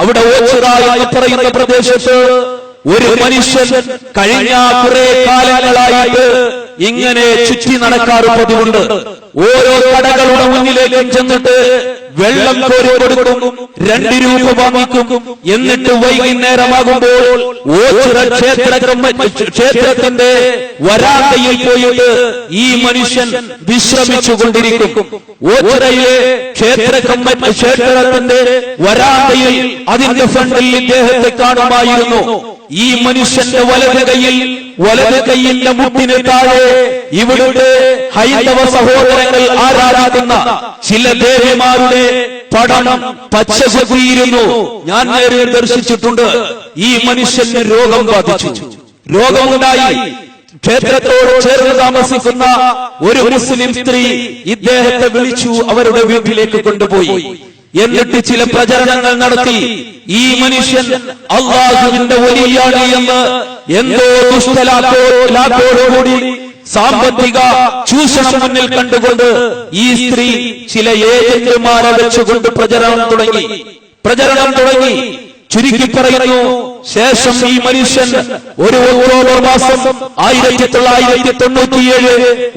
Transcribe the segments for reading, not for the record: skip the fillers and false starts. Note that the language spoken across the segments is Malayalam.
അവിടെ ഓച്ചിറ എന്ന് പറയുന്ന പ്രദേശത്ത് ഒരു മനുഷ്യൻ കഴിഞ്ഞ കുറെ കാലങ്ങളായിട്ട് ഇങ്ങനെ ചുറ്റി നടക്കാറ് പതിവുണ്ട്. ഓരോ കടകളുടെ മുന്നിലേക്കും ചെന്നിട്ട് വെള്ളം കോരി കൊടുക്കും, 2 രൂപ വാങ്ങിക്കും. എന്നിട്ട് വൈകുന്നേരമാകുമ്പോൾ ഓച്ചിറ ക്ഷേത്രത്തിന്റെ വരാന്തയിൽ പോയിട്ട് ഈ മനുഷ്യൻ വിശ്രമിച്ചുകൊണ്ടിരിക്കും. ഓച്ചിറയിലെ ക്ഷേത്രത്തിന്റെ വരാന്തയിൽ അതിന്റെ ഫ്രണ്ടിൽ ഇദ്ദേഹത്തെ കാണുമായിരുന്നു. ഈ മനുഷ്യന്റെ വലത് കൈയിന്റെ മുട്ടിന് താഴെ ഇവിടുത്തെ ഹൈന്ദവ സഹോദരങ്ങൾ ആരാധിക്കുന്ന ചില ദേവിമാരുടെ പടം പച്ചകുത്തിയിരുന്നു. ഞാൻ നേരിൽ ദർശിച്ചിട്ടുണ്ട്. ഈ മനുഷ്യന് രോഗം ബാധിച്ചു. രോഗമുണ്ടായി. ക്ഷേത്രത്തോട് ചേർന്ന് താമസിക്കുന്ന ഒരു മുസ്ലിം സ്ത്രീ ഇദ്ദേഹത്തെ വിളിച്ചു അവരുടെ വീട്ടിലേക്ക് കൊണ്ടുപോയി. എന്നിട്ട് ചില പ്രചരണങ്ങൾ നടത്തി. ഈ മനുഷ്യൻ അള്ളാഹുവിന്റെ വലിയാണ് എന്ന് എന്തോ ദുഷ്ടലാക്കോടുകൂടി സാമ്പത്തിക ചൂഷണം മുന്നിൽ കണ്ടുകൊണ്ട് ഈ സ്ത്രീ ചില ഏജന്റുമാരെ വെച്ചുകൊണ്ട് പ്രചരണം തുടങ്ങി. ചുരുക്കി പറയുന്നു, ശേഷം ഈ മനുഷ്യൻ ഒരു ഒക്ടോബർ മാസം 1997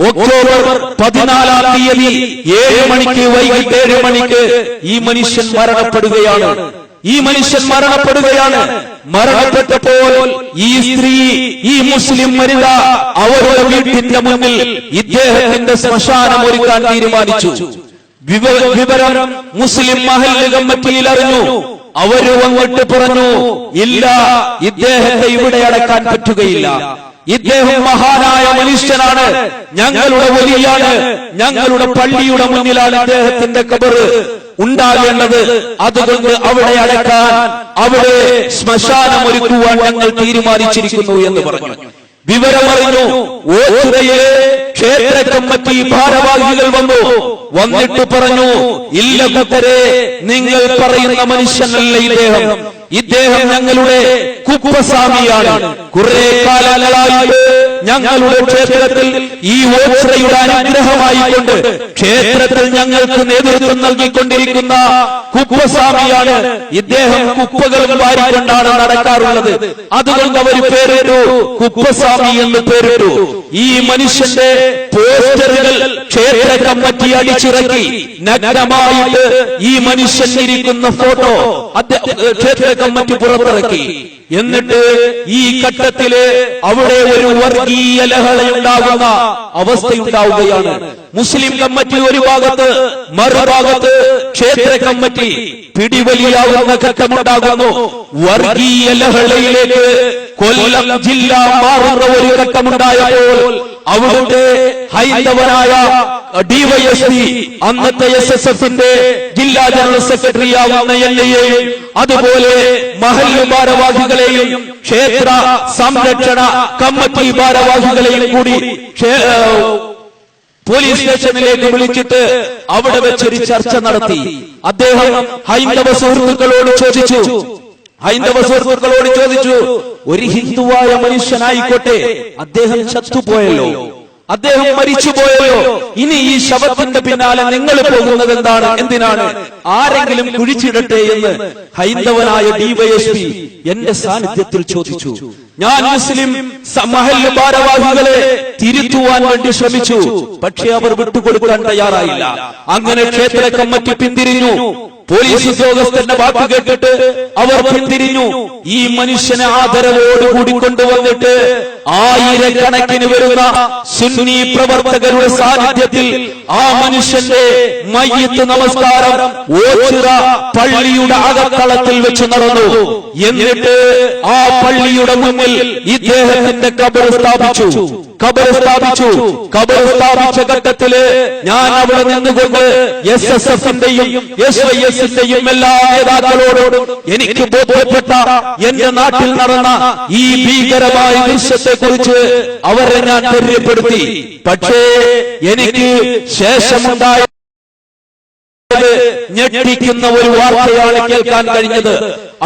ഒക്ടോബർ 14 തീയതി 7 മണിക്ക് വൈകിട്ട് 7 മണിക്ക് ഈ മനുഷ്യൻ മരണപ്പെടുകയാണ്. മരണപ്പെട്ടപ്പോൾ ഈ സ്ത്രീ, ഈ മുസ്ലിം വനിത അവരുടെ വീട്ടിന്റെ മുന്നിൽ ഇദ്ദേഹത്തിന്റെ ശ്മശാനം ഒരുക്കാൻ തീരുമാനിച്ചു. വിവരം മുസ്ലിം മഹല്ല് കമ്മിറ്റിയിൽ അറിഞ്ഞു. അവര് വന്നിട്ട് പറഞ്ഞു, ഇല്ല, ഇദ്ദേഹത്തെ ഇവിടെ അടക്കാൻ പറ്റുകയില്ല. ഇദ്ദേഹം മഹാനായ മനുഷ്യനാണ്, ഞങ്ങളുടെ വലിയാണ്, ഞങ്ങളുടെ പള്ളിയുടെ മുന്നിലാണ് ഇദ്ദേഹത്തിന്റെ ഖബർ ഉണ്ടാകേണ്ടത്. അതുകൊണ്ട് അവിടെ അടക്കാൻ, അവിടെ ശ്മശാനം ഒരുക്കുവാൻ ഞങ്ങൾ തീരുമാനിച്ചിരിക്കുന്നു എന്ന് പറഞ്ഞു. വിവരമറിഞ്ഞു ഓച്ചിറയിലെ ക്ഷേത്ര കമ്മിറ്റി ഭാരവാഹികൾ വന്നിട്ട് പറഞ്ഞു, ഇല്ല കൂട്ടരെ, നിങ്ങൾ പറയുന്ന മനുഷ്യനല്ല ഇദ്ദേഹം ഞങ്ങളുടെ കുപ്പസ്വാമിയാണ്. കുറെ കാലങ്ങളായിട്ട് ഞങ്ങളുടെ ക്ഷേത്രത്തിൽ ഈ ഓച്ചിറയുടെ അനുഗ്രഹമായിക്കൊണ്ട് ക്ഷേത്രത്തിൽ ഞങ്ങൾക്ക് നേതൃത്വം നൽകിക്കൊണ്ടിരിക്കുന്ന കുപ്പസ്വാമിയാണ്. ഇദ്ദേഹം കുപ്പകളും വാരിക്കൊണ്ടാണ് നടക്കാറുള്ളത്. അതുകൊണ്ട് അവർ പേരിട്ടു, കുപ്പസ്വാമി എന്ന് പേരിട്ടു. ഈ മനുഷ്യന്റെ പോസ്റ്ററുകൾ ക്ഷേത്ര കമ്മിറ്റി അടിച്ചിറക്കി. നഗ്നമായിട്ട് ഈ മനുഷ്യൻ ഇരിക്കുന്ന ഫോട്ടോ ക്ഷേത്ര കമ്മിറ്റി പുറത്തിറക്കി. എന്നിട്ട് ഈ ഘട്ടത്തില് അവിടെ ഒരു വർഗീയ ലഹളയുണ്ടാകുന്ന അവസ്ഥയുണ്ടാവുകയാണ്. മുസ്ലിം കമ്മിറ്റി ഒരു ഭാഗത്ത്, മറുഭാഗത്ത് ക്ഷേത്ര കമ്മിറ്റി പിടിവലിയാവുന്ന ഘട്ടമുണ്ടാകുന്നു. വർഗീയ ലഹളയിലേക്ക് കൊല്ലം ജില്ല മാറുന്ന ഒരു ഘട്ടമുണ്ടായപ്പോൾ അവിടുത്തെ ഹൈന്ദവനായ ഡിവൈഎസ്പി, അന്നത്തെ SSFന്റെ ജില്ലാ ജനറൽ സെക്രട്ടറി ആവുന്ന എന്നെയും അതുപോലെ മഹല്ല് ഭാരവാഹികളെയും ക്ഷേത്ര സംരക്ഷണ കമ്മിറ്റി ഭാരവാഹികളെയും കൂടി പോലീസ് സ്റ്റേഷനിലേക്ക് വിളിച്ചിട്ട് അവിടെ വെച്ചൊരു ചർച്ച നടത്തി. അദ്ദേഹം ഹൈന്ദവ സുഹൃത്തുക്കളോട് ചോദിച്ചു, ഒരു ഹിന്ദുവായ മനുഷ്യനായിക്കോട്ടെ, അദ്ദേഹം ചത്തുപോയല്ലോ, അദ്ദേഹം മരിച്ചുപോയല്ലോ, ഇനി ഈ ശവത്തിന്റെ പിന്നാലെ നിങ്ങൾ പോകുന്നത് എന്തിനാണ്? ആരെങ്കിലും കുഴിച്ചിടട്ടെ എന്ന് ഹൈന്ദവനായ ഡിവൈഎസ്പി എന്റെ സാന്നിധ്യത്തിൽ ചോദിച്ചു. ഞാൻ മുസ്ലിം മഹല്ല് ഭാരവാഹികളെ തിരുത്തുവാൻ വേണ്ടി ശ്രമിച്ചു. പക്ഷെ അവർ വിട്ടുകൊടുക്കാൻ തയ്യാറായില്ല. അങ്ങനെ ക്ഷേത്ര കമ്മിറ്റി പിന്തിരിഞ്ഞു. പോലീസ് ഉദ്യോഗസ്ഥന്റെ വാക്ക് കേട്ടിട്ട് അവർ പിന്തിരിഞ്ഞു. ഈ മനുഷ്യനെ ആദരവോടുകൂടി കൊണ്ടുവന്നിട്ട് ആയിരക്കണക്കിന് വരുന്ന സുന്നി പ്രവർത്തകരുടെ സാന്നിധ്യത്തിൽ ആ മനുഷ്യന്റെ മയ്യിത്ത് നമസ്കാരം ഓച്ചിറ പള്ളിയുടെ അകത്തളത്തിൽ വെച്ച് നടന്നു. എന്നിട്ട് ആ പള്ളിയുടെ മുന്നിൽ ഇദ്ദേഹത്തിന്റെ ഖബർ സ്ഥാപിച്ചു. സ്ഥാപിച്ച ഘട്ടത്തില് ഞാൻ അവിടെ നിന്നുകൊണ്ട് SSFന്റെയും SYSന്റെയും എല്ലാ നേതാക്കളോടും എനിക്ക് ബോധ്യപ്പെട്ട എന്റെ നാട്ടിൽ നടന്ന ഈ ഭീകരമായ ദൃശ്യത്തെ കുറിച്ച് അവരെ ഞാൻ പരിചയപ്പെടുത്തി. പക്ഷേ എനിക്ക് ശേഷമുണ്ടായ ഞെട്ടിക്കുന്ന ഒരു വാർത്തയാണ് കേൾക്കാൻ കഴിഞ്ഞത്.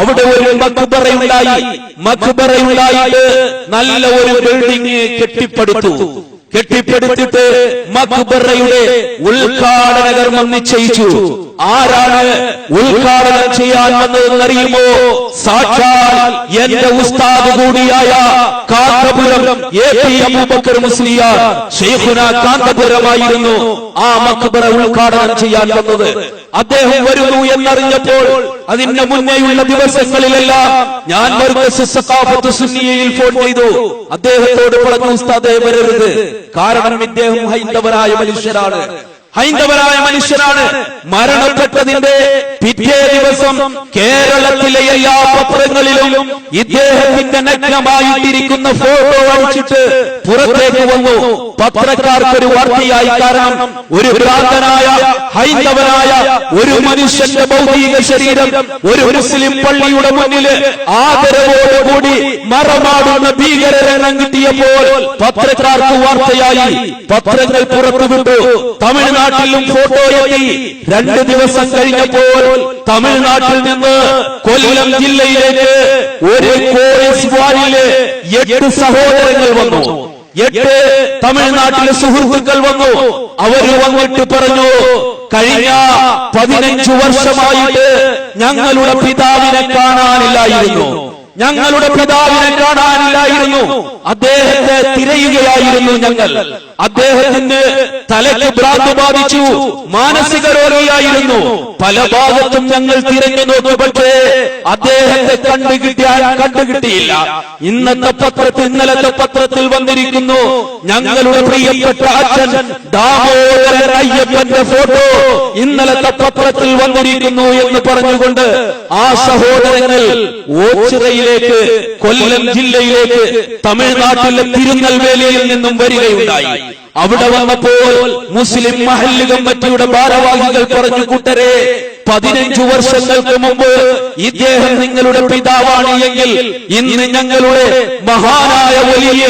അവിടെ ഒരു മഖ്ബറയുണ്ടായിട്ട് നല്ല ഒരു ബിൽഡിംഗ് കെട്ടിപ്പടുത്തിട്ട് മഖ്ബറയുടെ ഉദ്ഘാടന കർമ്മം നിശ്ചയിച്ചു. ആരാണ് ഉദ്ഘാടനം ചെയ്യാൻ വന്നതെന്നറിയുമോ? സാക്ഷാൽ എന്റെ ഉസ്താദ് കൂടിയായ കാന്തപുരം AP അബൂബക്കർ മുസ്ലിയാർ ശൈഖുന കാന്തപുരമായിരുന്നു ആ മഖ്ബറ ഉദ്ഘാടനം ചെയ്യാൻ വന്നത്. അദ്ദേഹം വരുന്നു എന്നറിഞ്ഞപ്പോൾ അതിന്റെ മുന്നേയുള്ള ദിവസങ്ങളിലെല്ലാം ഞാൻ മർകസ് സഖാഫത്ത് സുന്നിയയിൽ ഫോൺ ചെയ്തു. അദ്ദേഹത്തോട് പറഞ്ഞു, ഉസ്താദേ വരരുത്, കാരണം ഇദ്ദേഹം ഹൈന്ദവരായ മനുഷ്യരാണ്. മരണപ്പെട്ടതിന്റെ പിറ്റേ ദിവസം കേരളത്തിലെ എല്ലാ പത്രങ്ങളിലും ഇദ്ദേഹത്തിന്റെ നഗ്നമായിട്ടിരിക്കുന്ന ഫോട്ടോ അടിച്ചിട്ട് പുറത്തേക്ക് വന്നു. പത്രക്കാർക്കൊരു വാർത്തയായി. കാരണം ഒരു ഭ്രാന്തനായ ഹൈന്ദവനായ ഒരു മനുഷ്യന്റെ ഭൗതിക ശരീരം ഒരു മുസ്ലിം പള്ളിയുടെ മുന്നില് ആദരവോടുകൂടി മറമാടുന്ന ഭീകരരെണ്ണം കിട്ടിയപ്പോൾ പത്രക്കാർക്ക് വാർത്തയായി. പത്രങ്ങൾ പുറത്തുവിട്ടു. തമിഴ്നാട്ടിലും ഫോട്ടോ എത്തി. 2 ദിവസം കഴിഞ്ഞപ്പോൾ തമിഴ്നാട്ടിൽ നിന്ന് കൊല്ലം ജില്ലയിലേക്ക് ഒരു കോഴസ് വാനില് 8 സഹോദരങ്ങൾ വന്നു. 8 തമിഴ്നാട്ടിലെ സുഹൃത്തുക്കൾ വന്നു. അവര് വന്നിട്ട് പറഞ്ഞു, കഴിഞ്ഞ 15 വർഷമായിട്ട് ഞങ്ങളുടെ പിതാവിനെ കാണാനില്ലായിരുന്നു. അദ്ദേഹത്തെ തിരയുകയായിരുന്നു ഞങ്ങൾ. അദ്ദേഹത്തിന് തലയ്ക്ക് ഭ്രാന്ത് ബാധിച്ചു, മാനസിക രോഗിയായിരുന്നു. പല ഭാഗത്തും ഞങ്ങൾ തിരഞ്ഞു നോക്കി, പക്ഷേ അദ്ദേഹത്തെ കണ്ടുകിട്ടിയില്ല. ഇന്നലത്തെ പത്രത്തിൽ വന്നിരിക്കുന്നു, ഞങ്ങളുടെ പ്രിയപ്പെട്ട അച്ഛൻ ദാമോദരൻ അയ്യപ്പന്റെ ഫോട്ടോ ഇന്നലത്തെ പത്രത്തിൽ വന്നിരിക്കുന്നു എന്ന് പറഞ്ഞുകൊണ്ട് ആ സഹോദരങ്ങൾ ഓച്ചിറയിലേക്ക്, കൊല്ലം ജില്ലയിലേക്ക്, തമിഴ്നാട്ടിലെ തിരുനെൽവേലിയിൽ നിന്നും വരികയുണ്ടായി. അവിടെ വന്നപ്പോൾ മുസ്ലിം മഹല്ല് കമ്മിറ്റിയുടെ ഭാരവാഹികൾ പറഞ്ഞു, കൂട്ടരെ, 15 വർഷങ്ങൾക്ക് മുമ്പ് ഇദ്ദേഹം നിങ്ങളുടെ പിതാവാണ് എങ്കിൽ ഇന്ന് ഞങ്ങളുടെ മഹാനായ വലിയ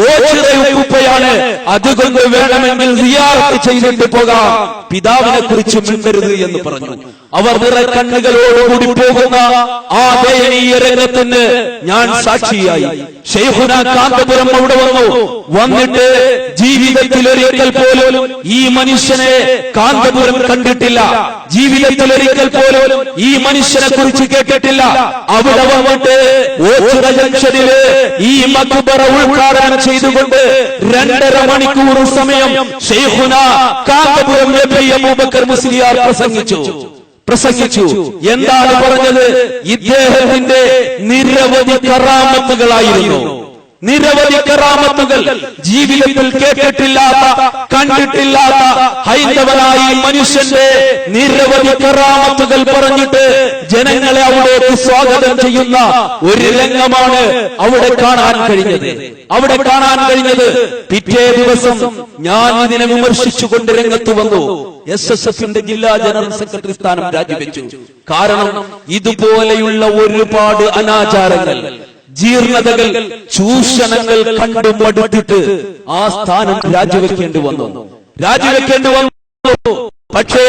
ഓച്ചിറയുപ്പയാണ്. അതുകൊണ്ട് വേണമെങ്കിൽ സിയാറത്ത് ചെയ്തിട്ട് പോകാം, പിതാവിനെ കുറിച്ച് മിണ്ടരുത് എന്ന് പറഞ്ഞു. അവർ നിറക്കണ്ണുകളോടുകൂടി പോകുന്ന ആ ദയനീയ രംഗത്തിന് ഞാൻ സാക്ഷിയായി. ശൈഖുന കാന്തപുരം അവിടെ വന്നിട്ട് ജീവിതത്തിൽ ഒരിക്കൽ പോലും ഈ മനുഷ്യനെ കാന്തപുരം കണ്ടിട്ടില്ല. ജീവിതത്തിൽ ഒരിക്കൽ പോലും ഈ മനുഷ്യനെ കുറിച്ച് കേട്ടിട്ടില്ല. അവിടെ വന്നിട്ട് ഓച്ചിറ ജംഗ്ഷനില് ഈ മഖ്ബറ ഉദ്ഘാടനം ചെയ്തുകൊണ്ട് 2.5 മണിക്കൂർ സമയം ശൈഖുന കാന്തപുരം AP അബൂബക്കർ മുസ്ലിയാർ പ്രസംഗിച്ചു. എന്താണ് പറഞ്ഞത്? ഇദ്ദേഹത്തിന്റെ നിരവധി കറാമത്തുകളായിരുന്നു. ജീവിതത്തിൽ കേട്ടിട്ടില്ലാത്ത, കണ്ടിട്ടില്ലാത്ത ഹൈന്ദവനായ മനുഷ്യന്റെ നിരവധി കറാമത്തുകൾ പറഞ്ഞിട്ട് ജനങ്ങളെ അവിടേക്ക് സ്വാഗതം ചെയ്യുന്ന ഒരു രംഗമാണ് അവിടെ കാണാൻ കഴിഞ്ഞത്. പിറ്റേ ദിവസം ഞാൻ ഇതിനെ വിമർശിച്ചുകൊണ്ട് രംഗത്ത് വന്നു. SSFന്റെ ജില്ലാ ജനറൽ സെക്രട്ടറി സ്ഥാനം രാജിവെച്ചു. കാരണം ഇതുപോലെയുള്ള ഒരുപാട് അനാചാരങ്ങൾ, ജീർണതകൾ, ചൂഷണങ്ങൾ കണ്ടു മടുത്തിട്ട് ആ സ്ഥാനം രാജിവെക്കേണ്ടി വന്നു. പക്ഷേ